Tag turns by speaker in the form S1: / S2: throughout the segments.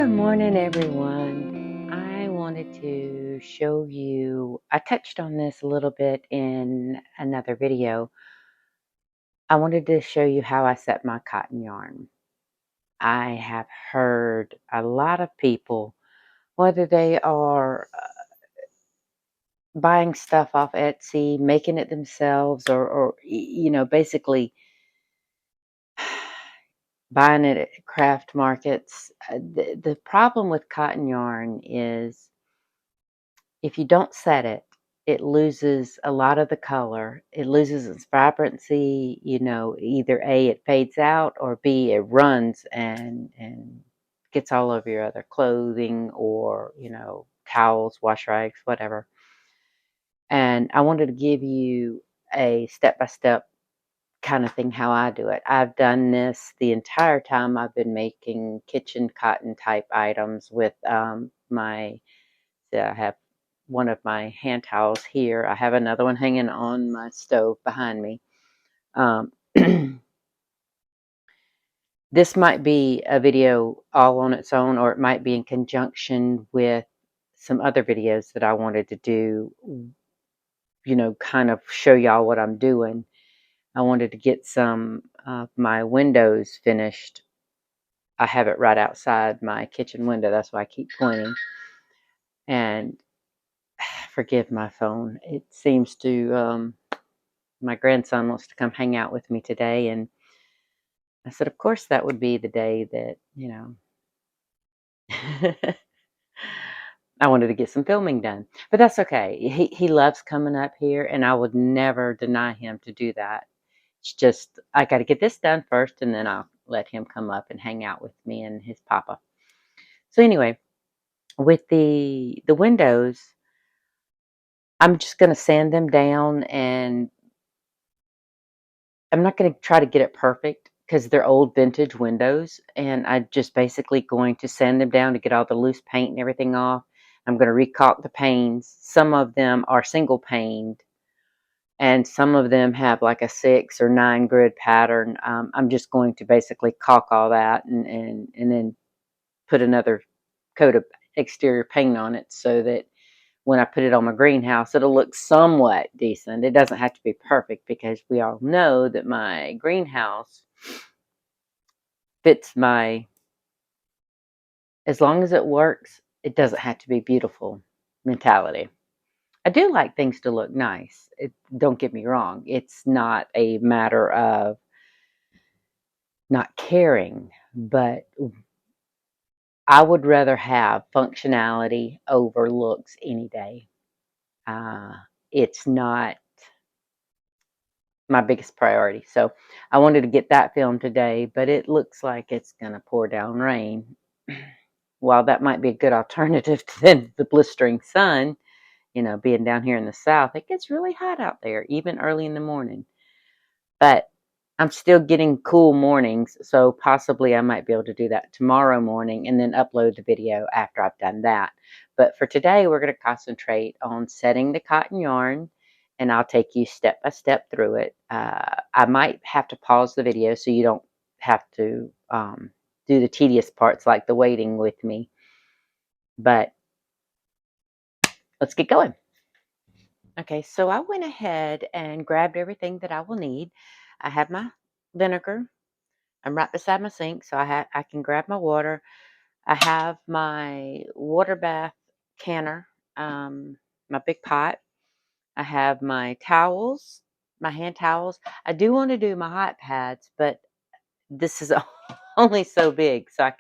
S1: Good morning, everyone. I wanted to show you, I touched on this a little bit in another video. I wanted to show you how I set my cotton yarn. I have heard a lot of people, whether they are buying stuff off Etsy, making it themselves, or basically buying it at craft markets. The problem with cotton yarn is if you don't set it, it loses a lot of the color. It loses its vibrancy. Either A, it fades out, or B, it runs and gets all over your other clothing or, towels, wash rags, whatever. And I wanted to give you a step-by-step kind of thing how I do it. I've done this the entire time I've been making kitchen cotton type items with I have one of my hand towels here. I have another one hanging on my stove behind me. Um, this might be a video all on its own, or it might be in conjunction with some other videos that I wanted to do, kind of show y'all what I'm doing. I wanted to get some of my windows finished. I have it right outside my kitchen window. That's why I keep pointing. And forgive my phone. It seems to, my grandson wants to come hang out with me today. And I said, of course, that would be the day that, I wanted to get some filming done. But that's okay. He loves coming up here, and I would never deny him to do that. It's just, I got to get this done first, and then I'll let him come up and hang out with me and his papa. So anyway, with the windows, I'm just going to sand them down, and I'm not going to try to get it perfect because they're old vintage windows, and I'm just basically going to sand them down to get all the loose paint and everything off. I'm going to recaulk the panes. Some of them are single paned, and some of them have like a 6 or 9 grid pattern. I'm just going to basically caulk all that and then put another coat of exterior paint on it so that when I put it on my greenhouse, it'll look somewhat decent. It doesn't have to be perfect because we all know that my greenhouse fits as long as it works, it doesn't have to be beautiful mentality. I do like things to look nice. Don't get me wrong. It's not a matter of not caring, but I would rather have functionality over looks any day. It's not my biggest priority. So I wanted to get that filmed today, but it looks like it's going to pour down rain. While that might be a good alternative to the blistering sun, being down here in the South, it gets really hot out there, even early in the morning. But I'm still getting cool mornings, so possibly I might be able to do that tomorrow morning and then upload the video after I've done that. But for today, we're going to concentrate on setting the cotton yarn, and I'll take you step by step through it. I might have to pause the video so you don't have to do the tedious parts like the waiting with me. But let's get going. Okay, so I went ahead and grabbed everything that I will need. I have my vinegar. I'm right beside my sink, so I can grab my water. I have my water bath canner, my big pot. I have my towels, my hand towels. I do want to do my hot pads, but this is only so big, so I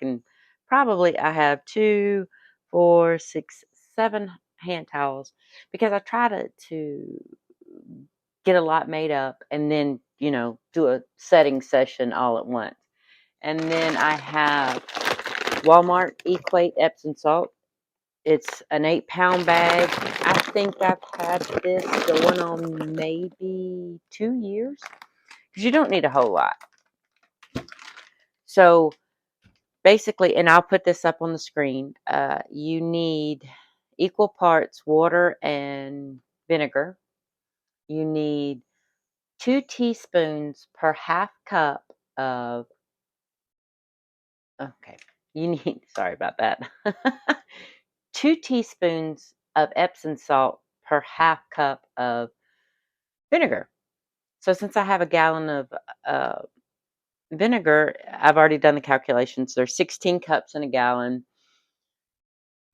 S1: have 2, 4, 6, 7 hand towels because I try to get a lot made up and then, do a setting session all at once. And then I have Walmart Equate Epsom Salt. It's an 8-pound bag. I think I've had this going on maybe 2 years because you don't need a whole lot. So basically, and I'll put this up on the screen, you need equal parts water and vinegar. You need 2 teaspoons per half cup of, okay, you need, sorry about that, 2 teaspoons of Epsom salt per half cup of vinegar. So since I have a gallon of uh, vinegar, I've already done the calculations. There's 16 cups in a gallon.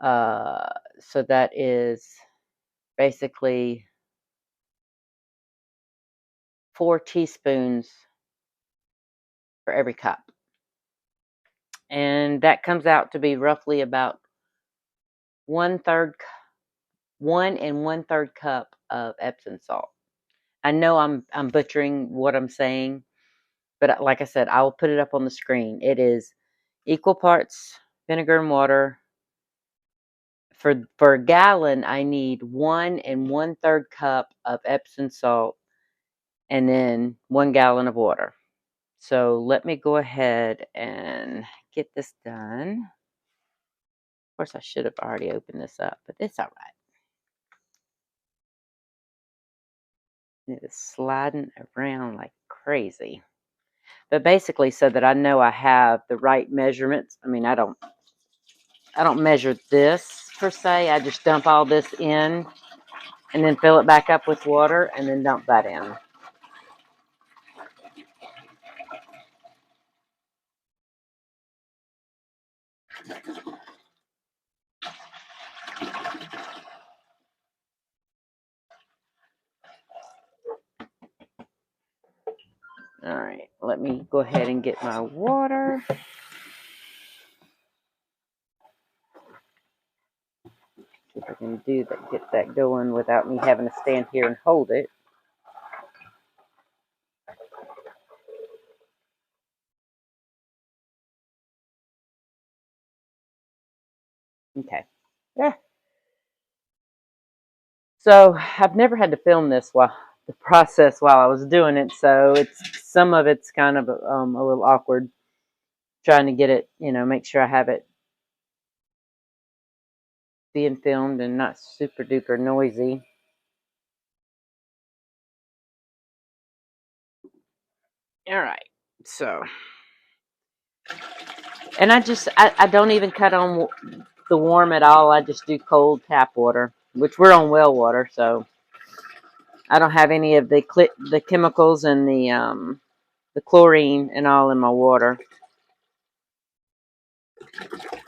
S1: So that is basically 4 teaspoons for every cup. And that comes out to be roughly about one third, 1 1/3 cup of Epsom salt. I know I'm butchering what I'm saying, but like I said, I will put it up on the screen. It is equal parts vinegar and water. For a gallon, I need 1 1/3 cup of Epsom salt, and then 1 gallon of water. So let me go ahead and get this done. Of course, I should have already opened this up, but it's all right. It is sliding around like crazy. But basically, so that I know I have the right measurements. I mean, I don't measure this per se. I just dump all this in and then fill it back up with water and then dump that in. All right, let me go ahead and get my water. See if I can do that, get that going without me having to stand here and hold it. Okay. Yeah. So I've never had to film this while the process while I was doing it, so some of it's kind of a little awkward trying to get it, make sure I have it being filmed and not super duper noisy. All right, so, and I don't even cut on the warm at all. I just do cold tap water, which we're on well water, so I don't have any of the chemicals and the chlorine and all in my water.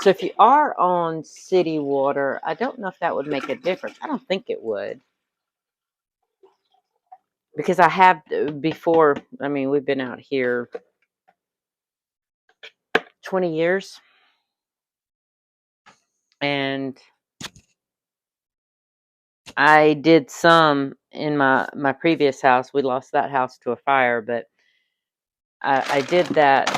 S1: So if you are on city water, I don't know if that would make a difference. I don't think it would. Because I have before, I mean, we've been out here 20 years. And I did some in my previous house. We lost that house to a fire, but I did that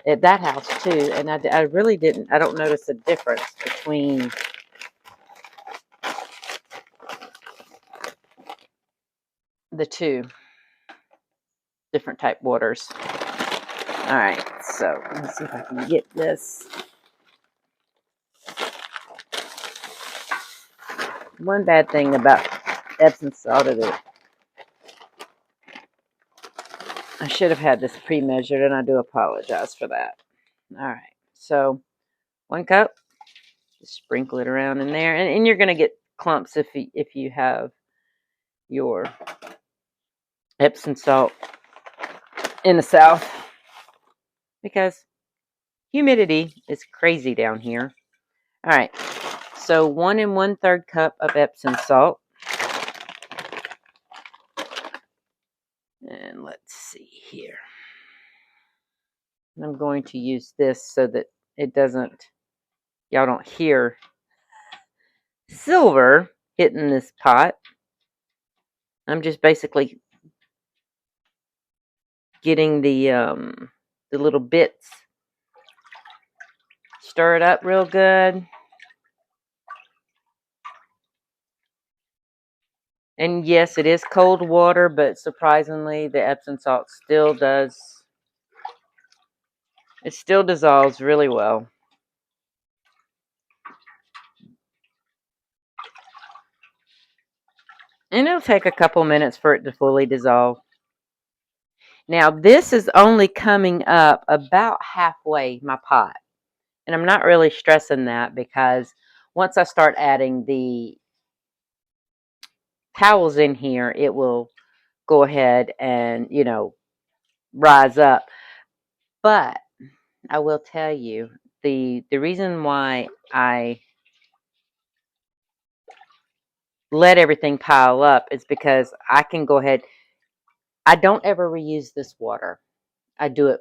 S1: at that house too. And I really didn't, I don't notice a difference between the two different type waters. All right, so let's see if I can get this. One bad thing about Epsom salt is that I should have had this pre-measured, and I do apologize for that. All right, so 1 cup, just sprinkle it around in there, and you're going to get clumps if you have your Epsom salt in the South, because humidity is crazy down here. All right, so 1 1/3 cup of Epsom salt. And let's see here. I'm going to use this so that it doesn't, y'all don't hear silver hitting this pot. I'm just basically getting the little bits. Stir it up real good. And yes, it is cold water, but surprisingly, the Epsom salt still dissolves really well. And it'll take a couple minutes for it to fully dissolve. Now, this is only coming up about halfway my pot. And I'm not really stressing that because once I start adding the towels in here, it will go ahead and, rise up. But I will tell you, the reason why I let everything pile up is because I can go ahead. I don't ever reuse this water. I do it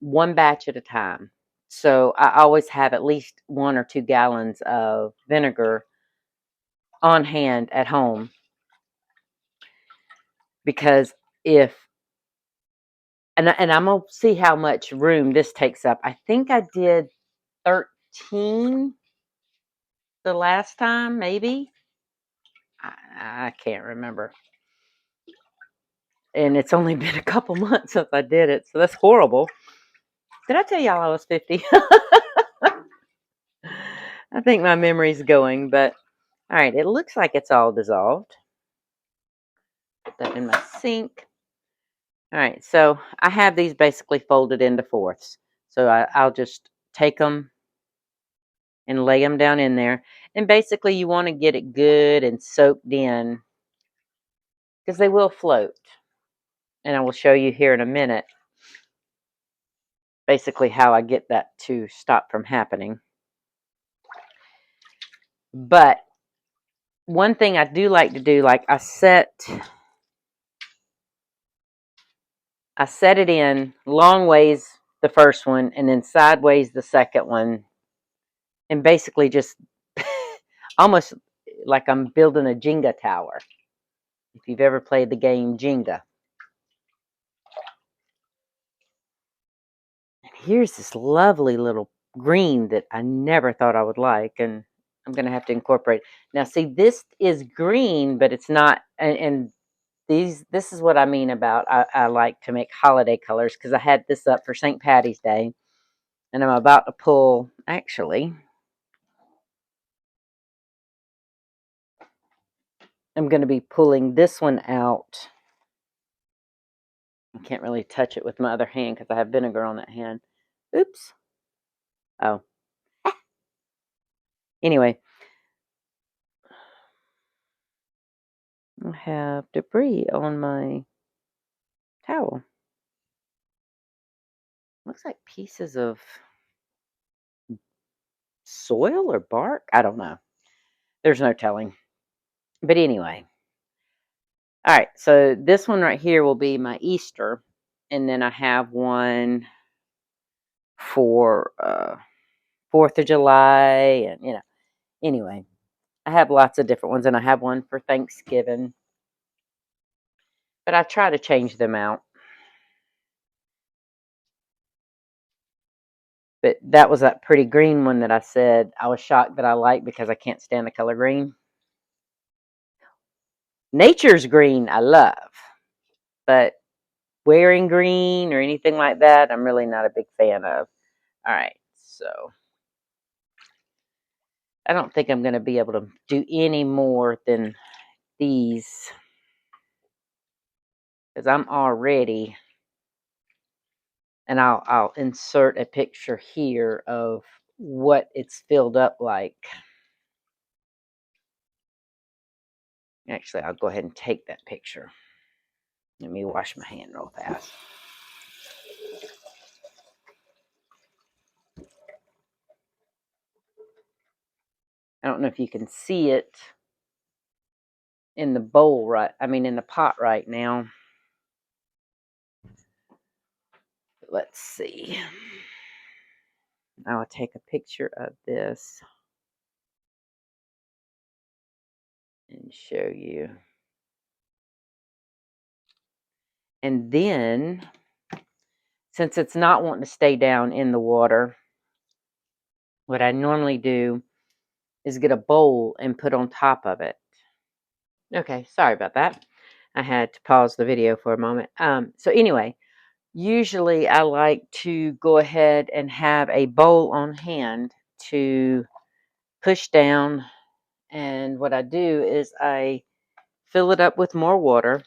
S1: one batch at a time. So I always have at least 1 or 2 gallons of vinegar on hand at home because if and I'm gonna see how much room this takes up. I think I did 13 the last time, maybe. I can't remember. And it's only been a couple months since I did it, so that's horrible. Did I tell y'all I was 50? I think my memory's going, but all right, it looks like it's all dissolved. Put that in my sink. All right, so I have these basically folded into fourths. So I'll just take them and lay them down in there. And basically, you want to get it good and soaked in because they will float. And I will show you here in a minute basically how I get that to stop from happening. But one thing I do like to do, like I set it in long ways the first one and then sideways the second one, and basically just almost like I'm building a Jenga tower. If you've ever played the game Jenga. And here's this lovely little green that I never thought I would like, and I'm going to have to incorporate. Now, see, this is green, but it's not, and this is what I mean about I like to make holiday colors because I had this up for St. Patty's Day, and I'm about to pull, actually, I'm going to be pulling this one out. I can't really touch it with my other hand because I have vinegar on that hand. Oops. Oh. Anyway, I have debris on my towel. Looks like pieces of soil or bark. I don't know. There's no telling. But anyway. All right. So this one right here will be my Easter. And then I have one for 4th of July. And, anyway, I have lots of different ones. And I have one for Thanksgiving. But I try to change them out. But that was that pretty green one that I said I was shocked that I liked because I can't stand the color green. Nature's green I love, but wearing green or anything like that, I'm really not a big fan of. All right, so I don't think I'm going to be able to do any more than these because I'm already, and I'll insert a picture here of what it's filled up like. Actually, I'll go ahead and take that picture. Let me wash my hand real fast. I don't know if you can see it in the bowl in the pot right now. Let's see. I'll take a picture of this and show you. And then, since it's not wanting to stay down in the water, what I normally do is get a bowl and put on top of it. Okay, sorry about that. I had to pause the video for a moment. So anyway, usually I like to go ahead and have a bowl on hand to push down. And what I do is I fill it up with more water.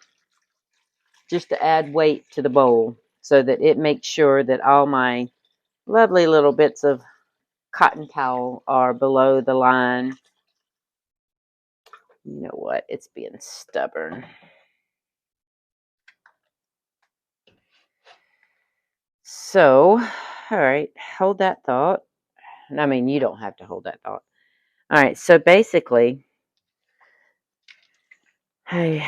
S1: just to add weight to the bowl so that it makes sure that all my lovely little bits of cotton towel are below the line. You know what? It's being stubborn. So, all right, hold that thought. I mean, you don't have to hold that thought. All right, so basically, hey,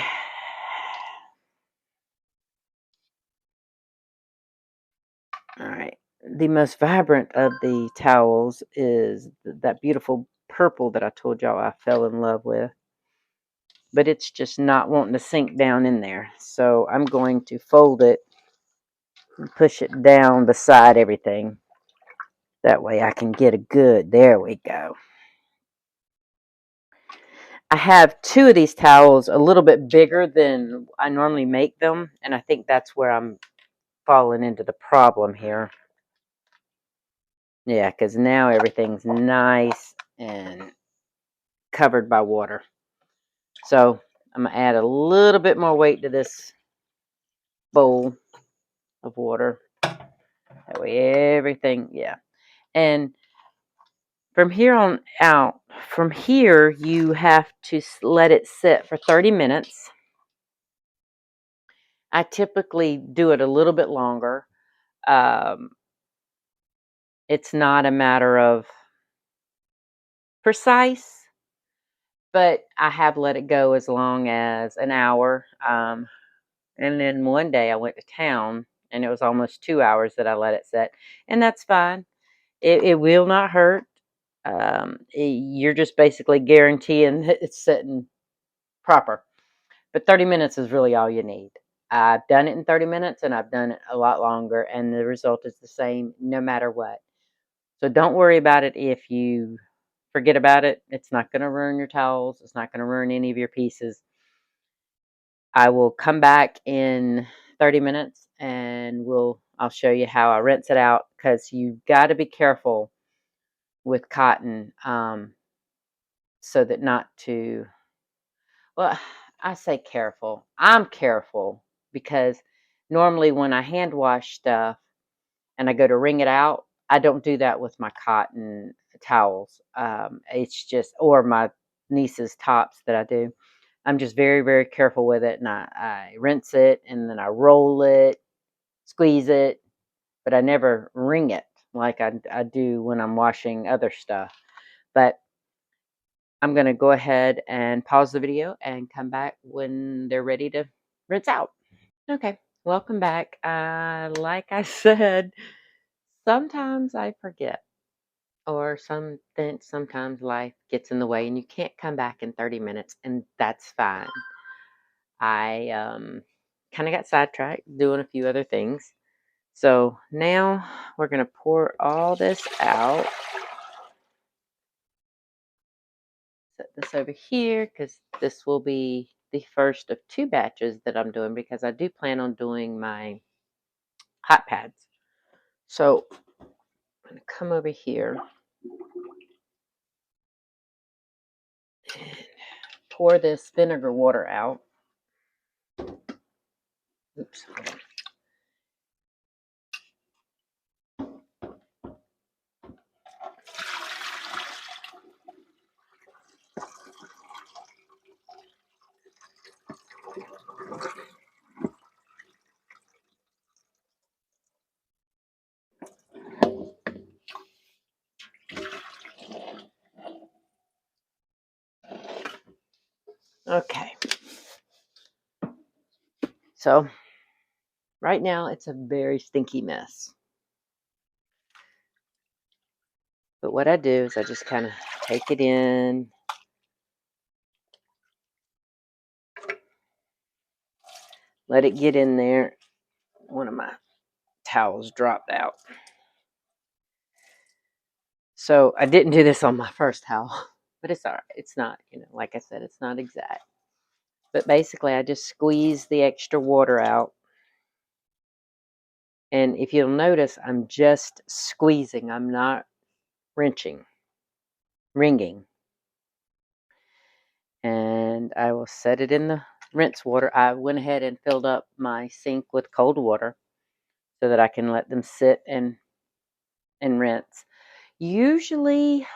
S1: all right, the most vibrant of the towels is that beautiful purple that I told y'all I fell in love with. But it's just not wanting to sink down in there. So I'm going to fold it and push it down beside everything. That way I can get a good, there we go. I have two of these towels a little bit bigger than I normally make them, and I think that's where I'm falling into the problem here. Yeah, because now everything's nice and covered by water. So I'm going to add a little bit more weight to this bowl of water. That way everything, yeah. And from here on out, from here, you have to let it sit for 30 minutes. I typically do it a little bit longer. Um, it's not a matter of precise, but I have let it go as long as an hour. And then one day I went to town, and it was almost 2 hours that I let it sit, and that's fine. It will not hurt. You're just basically guaranteeing that it's sitting proper. But 30 minutes is really all you need. I've done it in 30 minutes, and I've done it a lot longer, and the result is the same no matter what. So don't worry about it if you forget about it. It's not going to ruin your towels. It's not going to ruin any of your pieces. I will come back in 30 minutes, and I'll show you how I rinse it out, because you've got to be careful with cotton, so that not to, well, I say careful. I'm careful because normally when I hand wash stuff and I go to wring it out, I don't do that with my cotton towels. It's just, or my niece's tops that I do. I'm just very, very careful with it, and I rinse it, and then I roll it, squeeze it, but I never wring it like I do when I'm washing other stuff. But I'm going to go ahead and pause the video and come back when they're ready to rinse out. Okay, welcome back. Like I said, sometimes I forget, or sometimes life gets in the way and you can't come back in 30 minutes, and that's fine. I kind of got sidetracked doing a few other things. So now we're going to pour all this out. Set this over here because this will be the first of two batches that I'm doing, because I do plan on doing my hot pads. So I'm going to come over here and pour this vinegar water out. Oops. Okay. So right now it's a very stinky mess. But what I do is I just kind of take it in. Let it get in there. One of my towels dropped out. So I didn't do this on my first towel, but it's all right. It's not, like I said, it's not exact. But basically, I just squeeze the extra water out. And if you'll notice, I'm just squeezing. I'm not wringing. And I will set it in the rinse water, I went ahead and filled up my sink with cold water so that I can let them sit and rinse. Usually,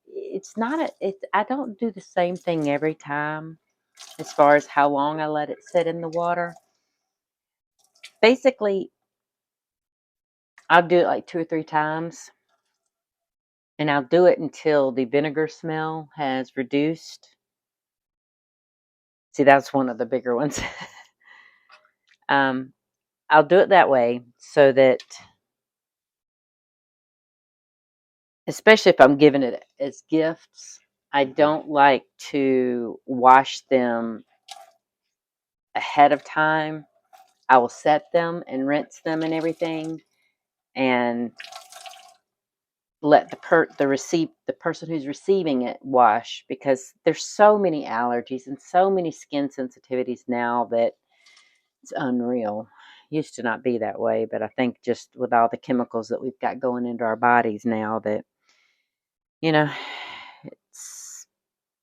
S1: it's not a. It's I don't do the same thing every time as far as how long I let it sit in the water. Basically, I'll do it like 2 or 3 times, and I'll do it until the vinegar smell has reduced. See, that's one of the bigger ones. um, I'll do it that way so that, especially if I'm giving it as gifts, I don't like to wash them ahead of time. I will set them and rinse them and everything, and let the person who's receiving it wash, because there's so many allergies and so many skin sensitivities now that it's unreal. Used to not be that way, but I think just with all the chemicals that we've got going into our bodies now, that you know it's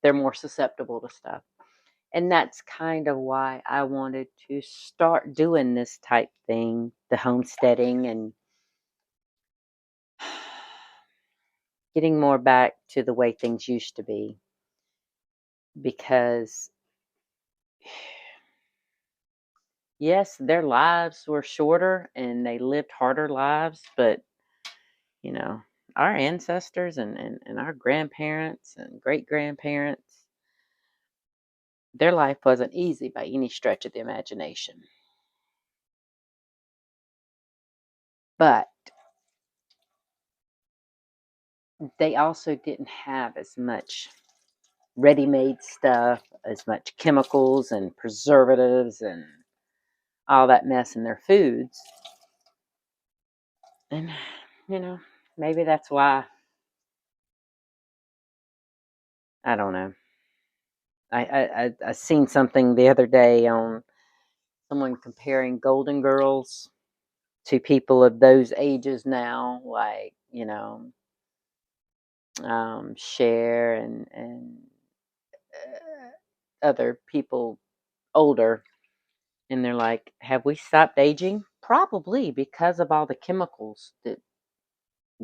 S1: they're more susceptible to stuff. And that's kind of why I wanted to start doing this type thing, the homesteading, and getting more back to the way things used to be. Because, yes, their lives were shorter and they lived harder lives, but, you know, our ancestors and our grandparents and great grandparents, their life wasn't easy by any stretch of the imagination. But they also didn't have as much ready-made stuff, as much chemicals and preservatives and all that mess in their foods. And, you know, maybe that's why, I don't know. I seen something the other day on someone comparing Golden Girls to people of those ages now, like, Cher and other people older, and they're like, "Have we stopped aging?" Probably, because of all the chemicals that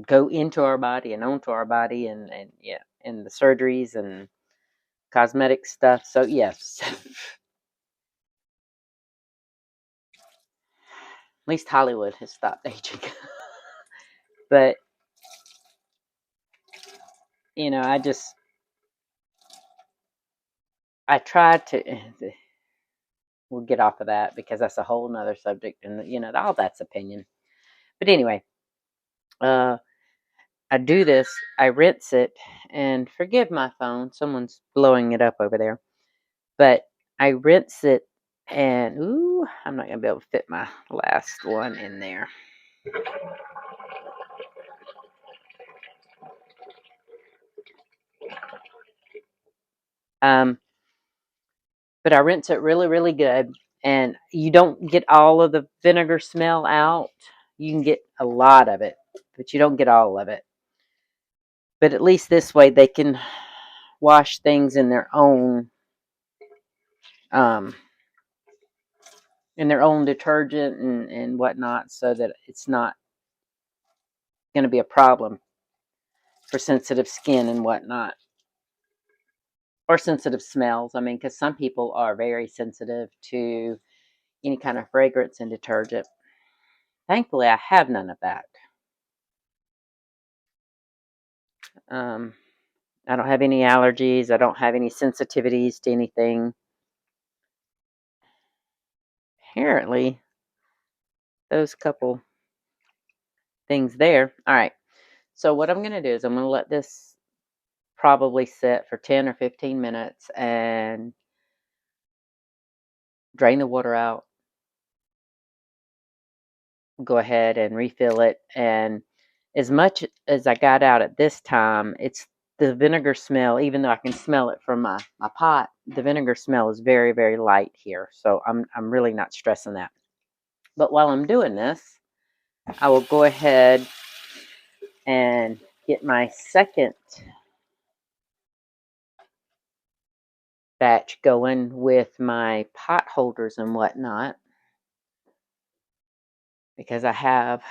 S1: go into our body and onto our body, and yeah, and the surgeries and cosmetic stuff. So yes, at least Hollywood has stopped aging. But I just I tried to. We'll get off of that because that's a whole nother subject, and all that's opinion. But anyway, uh, I do this. I rinse it, and forgive my phone. Someone's blowing it up over there. But I rinse it, and ooh, I'm not gonna be able to fit my last one in there. Um, but I rinse it really, really good, and you don't get all of the vinegar smell out. You can get a lot of it, but you don't get all of it. But at least this way, they can wash things um, in their own detergent and whatnot, so that it's not going to be a problem for sensitive skin and whatnot, or sensitive smells. I mean, because some people are very sensitive to any kind of fragrance and detergent. Thankfully, I have none of that. Um, I don't have any allergies. I don't have any sensitivities to anything. Apparently, those couple things there. All right. So what I'm going to do is I'm going to let this probably sit for 10 or 15 minutes and drain the water out. Go ahead and refill it. And as much as I got out at this time, it's the vinegar smell. Even though I can smell it from my pot, the vinegar smell is very, very light here. So I'm really not stressing that. But while I'm doing this, I will go ahead and get my second batch going with my pot holders and whatnot, because I have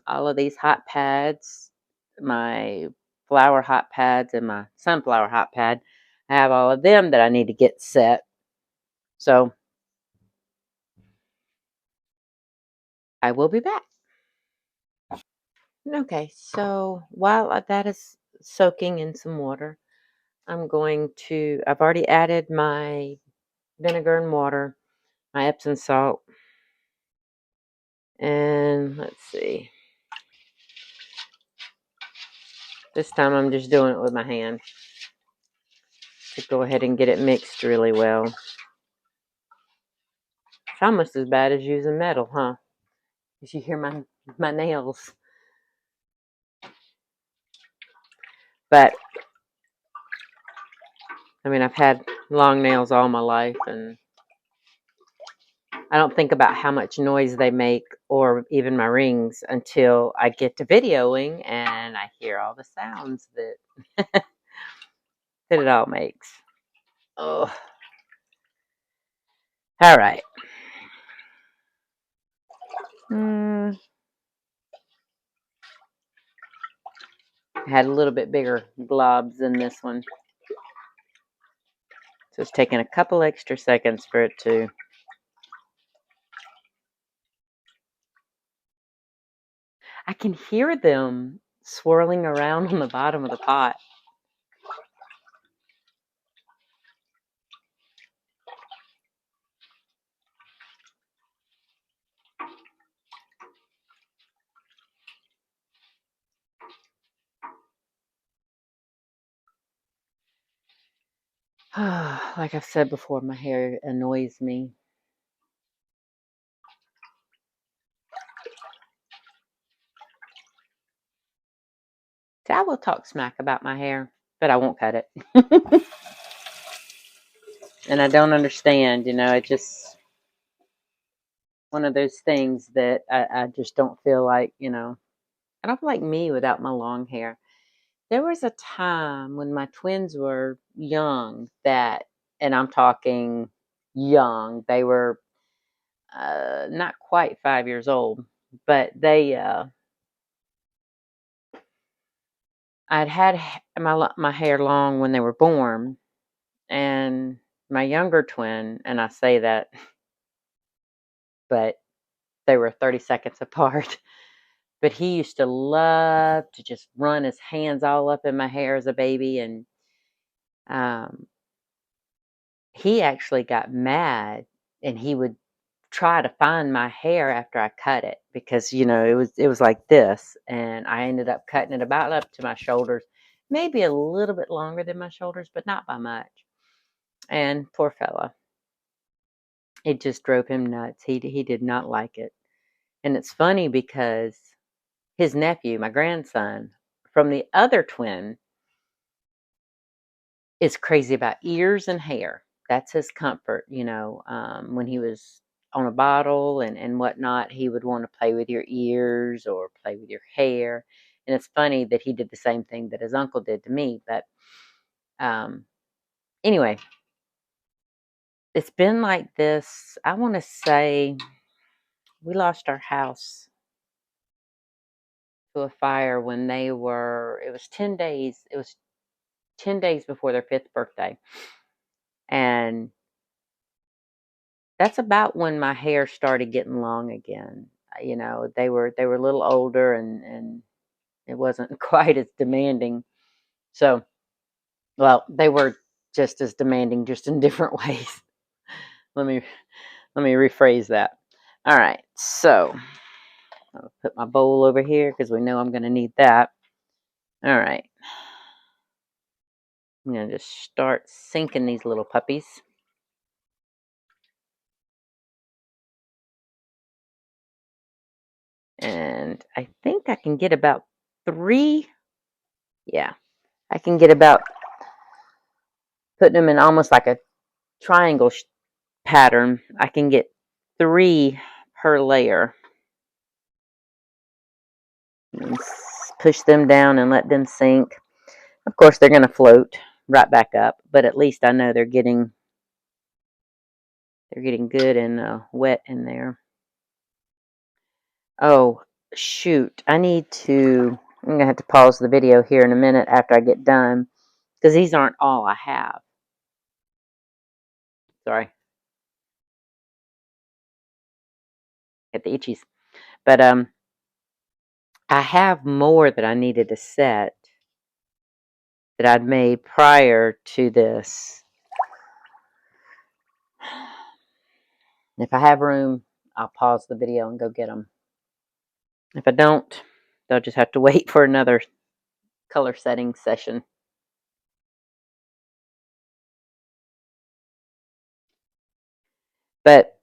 S1: all of these hot pads, my flower hot pads and my sunflower hot pad. I have all of them that I need to get set. So I will be back. Okay, so while that is soaking in some water, I've already added my vinegar and water, my Epsom salt, and let's see. This time I'm just doing it with my hand to go ahead and get it mixed really well. It's almost as bad as using metal, huh? As you hear my nails. But I mean, I've had long nails all my life, and I don't think about how much noise they make or even my rings until I get to videoing and I hear all the sounds that that it all makes. Oh, all right. I had a little bit bigger globs than this one, so it's taking a couple extra seconds for it to. I can hear them swirling around on the bottom of the pot. Like I've said before, my hair annoys me. See, I will talk smack about my hair, but I won't cut it. And I don't understand, it's just one of those things that I just don't feel like, I don't feel like me without my long hair. There was a time when my twins were young and I'm talking young, they were not quite 5 years old, but I'd had my hair long when they were born, and my younger twin, and I say that, but they were 30 seconds apart. But he used to love to just run his hands all up in my hair as a baby, and um, he actually got mad, and he would try to find my hair after I cut it, because it was like this, and I ended up cutting it about up to my shoulders, maybe a little bit longer than my shoulders, but not by much. And poor fella, it just drove him nuts. He did not like it. And it's funny because his nephew, my grandson, from the other twin, is crazy about ears and hair. That's his comfort. When he was on a bottle and whatnot, he would want to play with your ears or play with your hair. And it's funny that he did the same thing that his uncle did to me. But anyway, it's been like this. I want to say we lost our house to a fire when it was 10 days. It was 10 days before their 5th birthday. And that's about when my hair started getting long again. They were a little older, and it wasn't quite as demanding. So, well, they were just as demanding, just in different ways. Let me rephrase that. All right. So, I'll put my bowl over here because we know I'm going to need that. All right. I'm going to just start sinking these little puppies. And I think I can get about 3. Yeah, I can get about putting them in almost like a triangle pattern. I can get 3 per layer. And push them down and let them sink. Of course, they're going to float right back up, but at least I know they're getting They're getting good and wet in there. Oh, shoot. I'm going to have to pause the video here in a minute after I get done, because these aren't all I have. Sorry. Get the itchies. But I have more that I needed to set that I'd made prior to this. If I have room, I'll pause the video and go get them. If I don't, they'll just have to wait for another color setting session. But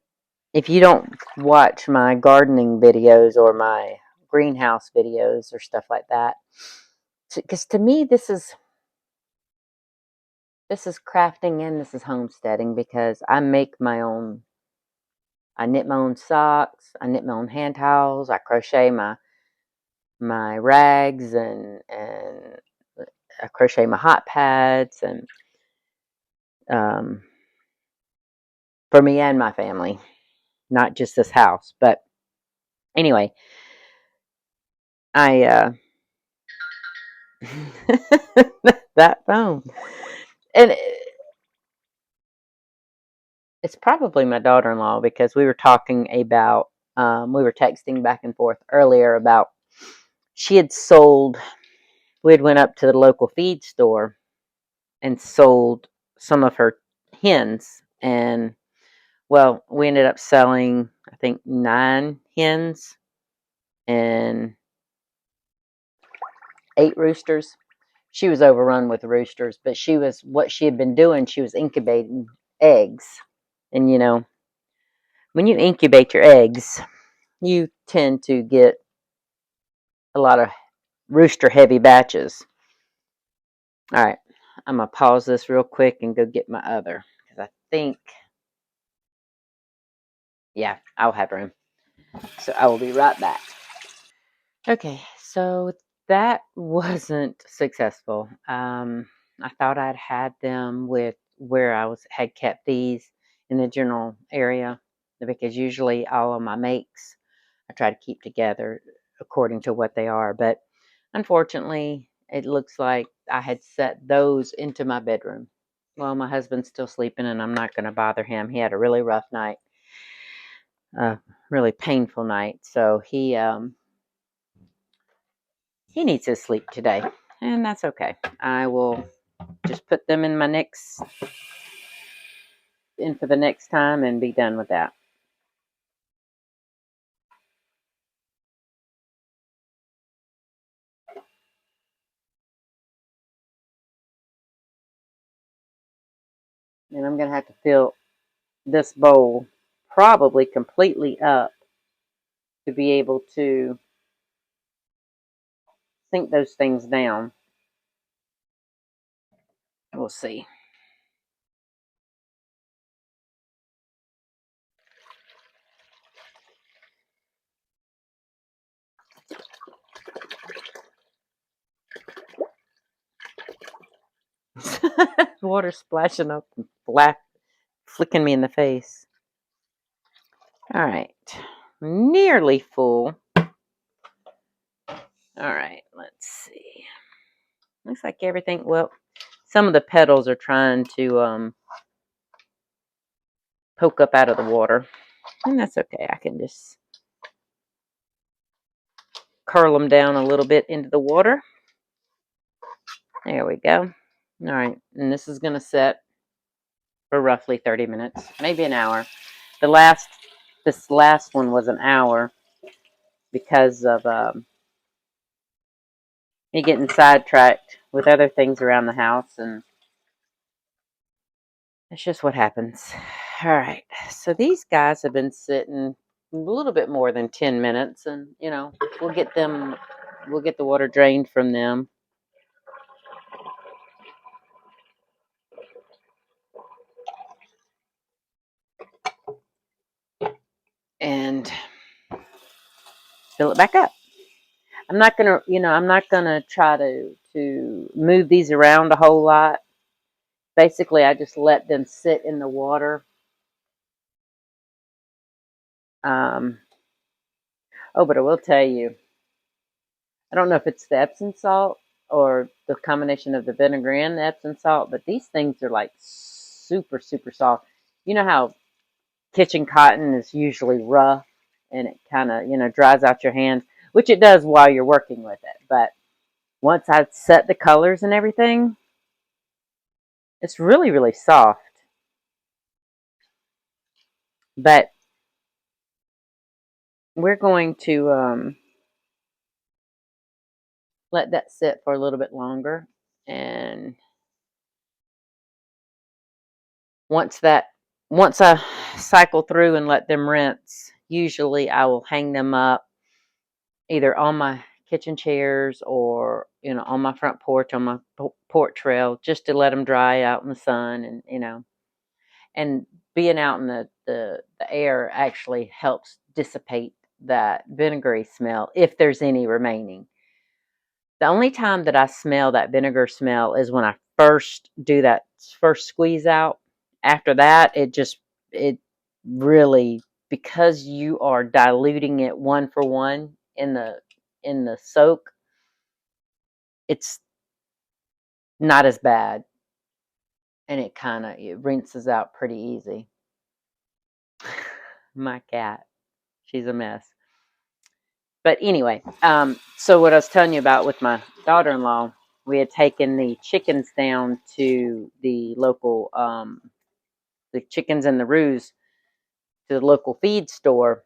S1: if you don't watch my gardening videos or my greenhouse videos or stuff like that, because to me this is crafting and this is homesteading, because I make my own. I knit my own socks. I knit my own hand towels. I crochet my rags and I crochet my hot pads and for me and my family, not just this house. But anyway, I that phone, and it's probably my daughter-in-law, because we were talking about we were texting back and forth earlier about she had sold. We had went up to the local feed store and sold some of her hens, and well, we ended up selling, I think, 9 hens and 8 roosters. She was overrun with roosters, but what she had been doing, she was incubating eggs. And when you incubate your eggs, you tend to get a lot of rooster heavy batches. All right, I'm gonna pause this real quick and go get my other, because I think, yeah, I'll have room. So I will be right back. Okay, so that wasn't successful. I thought I'd had them with where had kept these in the general area, because usually all of my makes I try to keep together according to what they are. But unfortunately, it looks like I had set those into my bedroom. Well, my husband's still sleeping, and I'm not going to bother him. He had a really rough night, a really painful night, so he needs his sleep today, and that's okay. I will just put them in for the next time and be done with that. And I'm going to have to fill this bowl probably completely up to be able to sink those things down. We'll see. Water splashing up and flicking me in the face. All right, nearly full. All right, let's see. Looks like everything, well, some of the petals are trying to poke up out of the water, and that's okay. I can just curl them down a little bit into the water. There we go. All right, and this is going to set for roughly 30 minutes, maybe an hour. This last one was an hour because of me getting sidetracked with other things around the house, and it's just what happens. All right, so these guys have been sitting a little bit more than 10 minutes, and we'll get the water drained from them. And fill it back up. I'm not gonna try to move these around a whole lot. Basically, I just let them sit in the water Um, oh, but I will tell you, I don't know if it's the Epsom salt or the combination of the vinegar and the Epsom salt, but these things are like super, super soft. You know how kitchen cotton is usually rough and it kind of, dries out your hands, which it does while you're working with it. But once I set the colors and everything, it's really, really soft. But we're going to let that sit for a little bit longer. And once that, once I cycle through and let them rinse, usually I will hang them up either on my kitchen chairs or on my front porch on my porch rail, just to let them dry out in the sun. And and being out in the air actually helps dissipate that vinegary smell if there's any remaining. The only time that I smell that vinegar smell is when I first do that first squeeze out. After that, it really, because you are diluting it one for one in the soak, it's not as bad, and it rinses out pretty easy. My cat, she's a mess. But anyway, so what I was telling you about with my daughter-in-law, we had taken the chickens down to the local, the chickens and the roos to the local feed store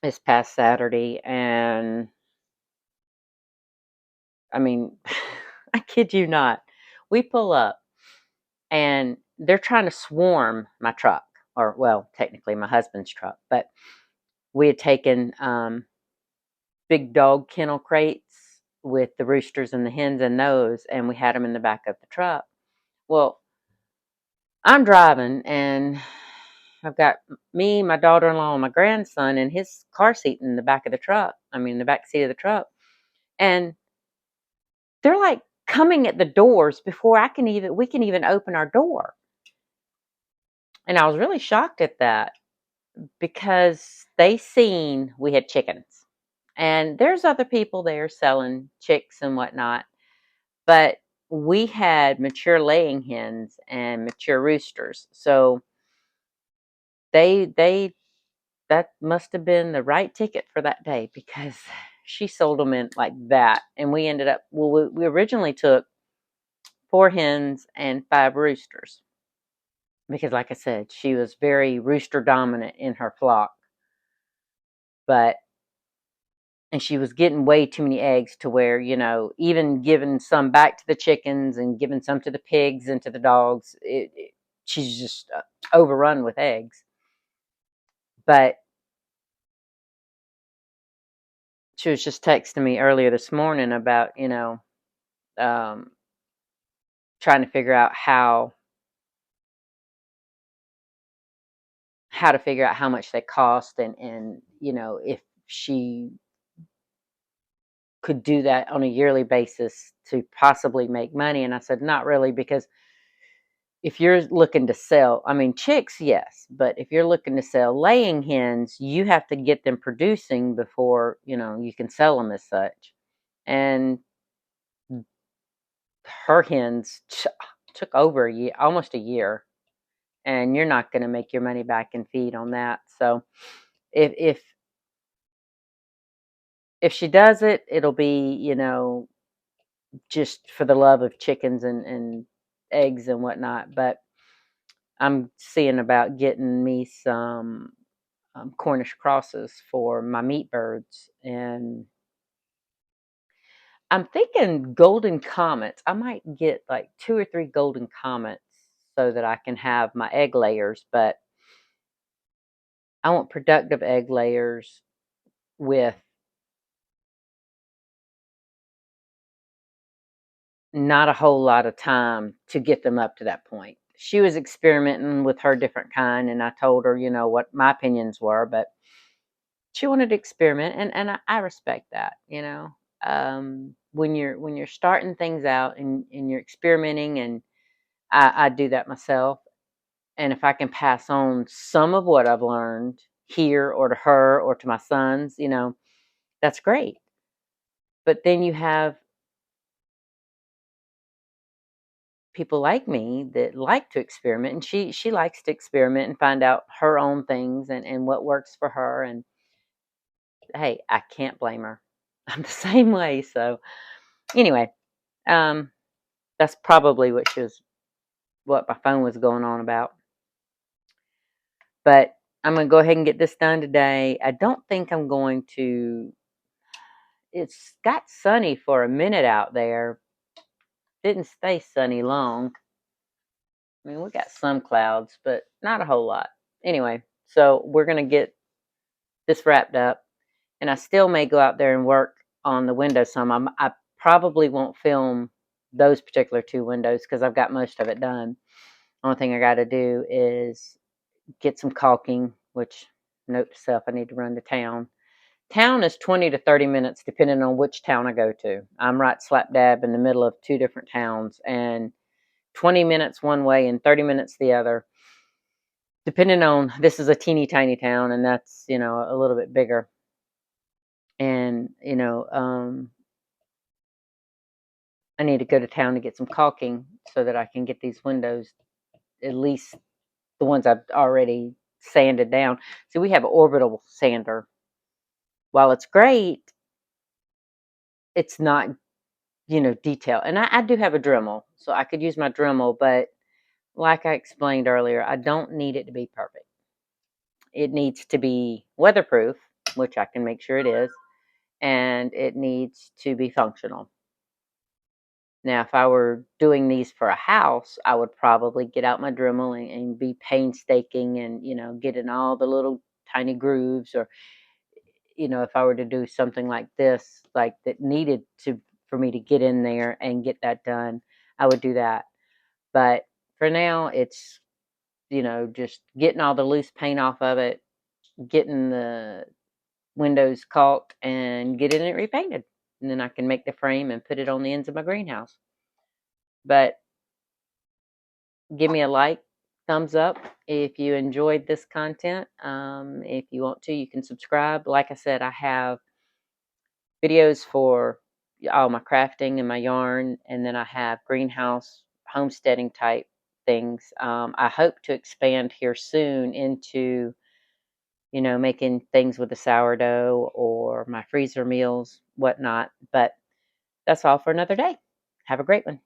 S1: this past Saturday. And I mean, I kid you not, we pull up and they're trying to swarm my truck, or well, technically my husband's truck, but we had taken big dog kennel crates with the roosters and the hens in those, and we had them in the back of the truck. Well, I'm driving, and I've got me, my daughter-in-law, and my grandson in his car seat in the back of the truck. I mean, the back seat of the truck. And they're like coming at the doors before we can even open our door. And I was really shocked at that because they seen we had chickens. And there's other people there selling chicks and whatnot. But we had mature laying hens and mature roosters. So they that must have been the right ticket for that day, because she sold them in like that. And we ended up, well, we originally took 4 hens and 5 roosters because, like I said, she was very rooster dominant in her flock. But and she was getting way too many eggs to where, even giving some back to the chickens and giving some to the pigs and to the dogs, she's just overrun with eggs. But she was just texting me earlier this morning about, um, trying to figure out how to figure out how much they cost, and if she could do that on a yearly basis to possibly make money. And I said, not really, because if you're looking to sell, I mean, chicks, yes, but if you're looking to sell laying hens, you have to get them producing before, you can sell them as such. And her hens took over a year, almost a year, and you're not going to make your money back in feed on that. So if if she does it, it'll be, just for the love of chickens and eggs and whatnot. But I'm seeing about getting me some Cornish crosses for my meat birds. And I'm thinking golden comets. I might get like 2 or 3 golden comets so that I can have my egg layers. But I want productive egg layers with not a whole lot of time to get them up to that point. She was experimenting with her different kind, and I told her, what my opinions were, but she wanted to experiment, and I respect that. When you're starting things out and you're experimenting, and I do that myself. And if I can pass on some of what I've learned here or to her or to my sons, that's great. But then you have people like me that like to experiment, and she likes to experiment and find out her own things and what works for her. And hey, I can't blame her. I'm the same way. So anyway, um, that's probably what my phone was going on about. But I'm gonna go ahead and get this done today. I don't think I'm going to. It's got sunny for a minute out there. Didn't stay sunny long. I mean, we got some clouds, but not a whole lot. Anyway, so we're gonna get this wrapped up, and I still may go out there and work on the windows some. I probably won't film those particular two windows because I've got most of it done. Only thing I got to do is get some caulking, which, note to self, I need to run to town. Town is 20 to 30 minutes depending on which town I go to. I'm right slap dab in the middle of two different towns, and 20 minutes one way and 30 minutes the other. Depending on, this is a teeny tiny town, and that's, a little bit bigger. And, I need to go to town to get some caulking so that I can get these windows, at least the ones I've already sanded down. See, we have an orbital sander. While it's great, it's not, detail. And I do have a Dremel, so I could use my Dremel, but like I explained earlier, I don't need it to be perfect. It needs to be weatherproof, which I can make sure it is, and it needs to be functional. Now, if I were doing these for a house, I would probably get out my Dremel and be painstaking and, get in all the little tiny grooves. Or, if I were to do something like this, like that needed for me to get in there and get that done, I would do that. But for now, it's, just getting all the loose paint off of it, getting the windows caulked, and getting it repainted. And then I can make the frame and put it on the ends of my greenhouse. But give me a like, thumbs up if you enjoyed this content. If you want to, you can subscribe. Like I said, I have videos for all my crafting and my yarn, and then I have greenhouse homesteading type things. I hope to expand here soon into, making things with the sourdough or my freezer meals, whatnot. But that's all for another day. Have a great one.